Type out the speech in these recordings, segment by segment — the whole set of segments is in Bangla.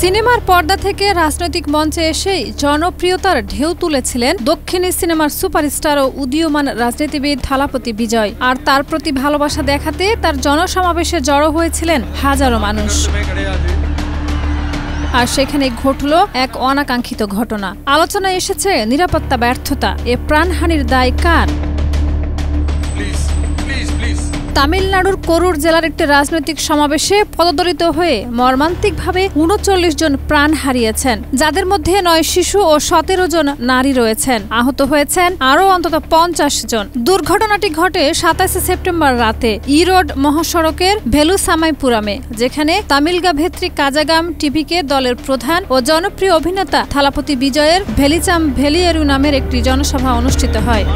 সিনেমার পর্দা থেকে রাজনৈতিক মঞ্চে এসেই জনপ্রিয়তার ঢেউ তুলেছিলেন দক্ষিণী সিনেমার সুপারস্টার ও উদীয়মান রাজনীতিবিদ থালাপতি বিজয়। আর তার প্রতি ভালোবাসা দেখাতে তার জনসমাবেশে জড়ো হয়েছিলেন হাজারো মানুষ। আর সেখানে ঘটল এক অনাকাঙ্ক্ষিত ঘটনা। আলোচনায় এসেছে নিরাপত্তা ব্যর্থতা। এ প্রাণহানির দায় কার? তামিলনাড়ুর করুর জেলার একটি রাজনৈতিক সমাবেশে পদদলিত হয়ে মর্মান্তিকভাবে ৩৯ জন প্রাণ হারিয়েছেন, যাদের মধ্যে ৯ শিশু ও ১৭ জন নারী রয়েছেন। আহত হয়েছেন আরও অন্তত ৫০ জন। দুর্ঘটনাটি ঘটে ২৭ সেপ্টেম্বর রাতে ইরোড মহাসড়কের ভেলুসামাইপুরামে, যেখানে তামিলগা ভেত্রী কাজাগাম টিভিকে দলের প্রধান ও জনপ্রিয় অভিনেতা থালাপতি বিজয়ের ভেলিচাম ভেলিয়েরু নামের একটি জনসভা অনুষ্ঠিত হয়।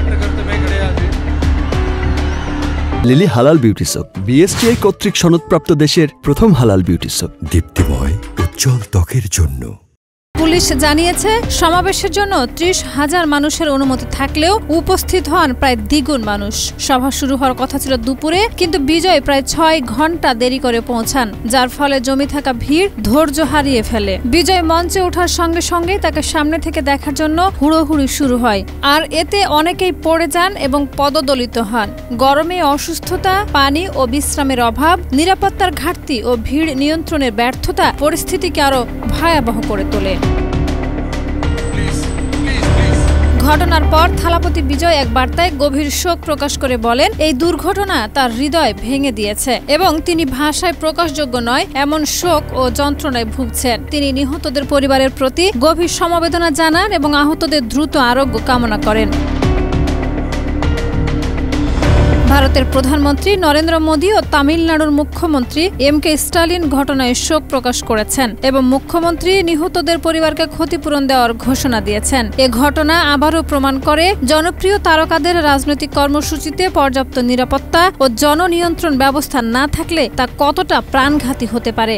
লিলি হালাল বিউটি সোপ, বিএসটিআই কর্তৃক সনদপ্রাপ্ত দেশের প্রথম হালাল বিউটি সোপ, দীপ্তিময় উজ্জ্বল ত্বকের জন্য। পুলিশ জানিয়েছে, সমাবেশের জন্য ৩০,০০০ মানুষের অনুমতি থাকলেও উপস্থিত হন প্রায় দ্বিগুণ মানুষ। সভা শুরু হওয়ার কথা ছিল দুপুরে, কিন্তু বিজয় প্রায় ৬ ঘন্টা দেরি করে পৌঁছান, যার ফলে জমি থাকা ভিড় ধৈর্য হারিয়ে ফেলে। বিজয় মঞ্চে ওঠার সঙ্গে সঙ্গেই তাকে সামনে থেকে দেখার জন্য হুড়োহুড়ি শুরু হয়। আর এতে অনেকেই পড়ে যান এবং পদদলিত হন। গরমে অসুস্থতা, পানি ও বিশ্রামের অভাব, নিরাপত্তার ঘাটতি ও ভিড় নিয়ন্ত্রণের ব্যর্থতা পরিস্থিতিকে আরও ভয়াবহ করে তোলে। ঘটনার পর থালাপতি বিজয় এক বার্তায় গভীর শোক প্রকাশ করে বলেন, এই দুর্ঘটনা তার হৃদয় ভেঙে দিয়েছে এবং তিনি ভাষায় প্রকাশযোগ্য নয় এমন শোক ও যন্ত্রণায় ভুগছেন। তিনি নিহতদের পরিবারের প্রতি গভীর সমবেদনা জানান এবং আহতদের দ্রুত আরোগ্য কামনা করেন। ভারতের প্রধানমন্ত্রী নরেন্দ্র মোদী ও তামিলনাড়ুর মুখ্যমন্ত্রী এম.কে. স্টালিন ঘটনায় শোক প্রকাশ করেছেন এবং মুখ্যমন্ত্রী নিহতদের পরিবারকে ক্ষতিপূরণ দেওয়ার ঘোষণা দিয়েছেন। এ ঘটনা আবারও প্রমাণ করে, জনপ্রিয় তারকাদের রাজনৈতিক কর্মসূচিতে পর্যাপ্ত নিরাপত্তা ও জননিয়ন্ত্রণ ব্যবস্থা না থাকলে তা কতটা প্রাণঘাতী হতে পারে।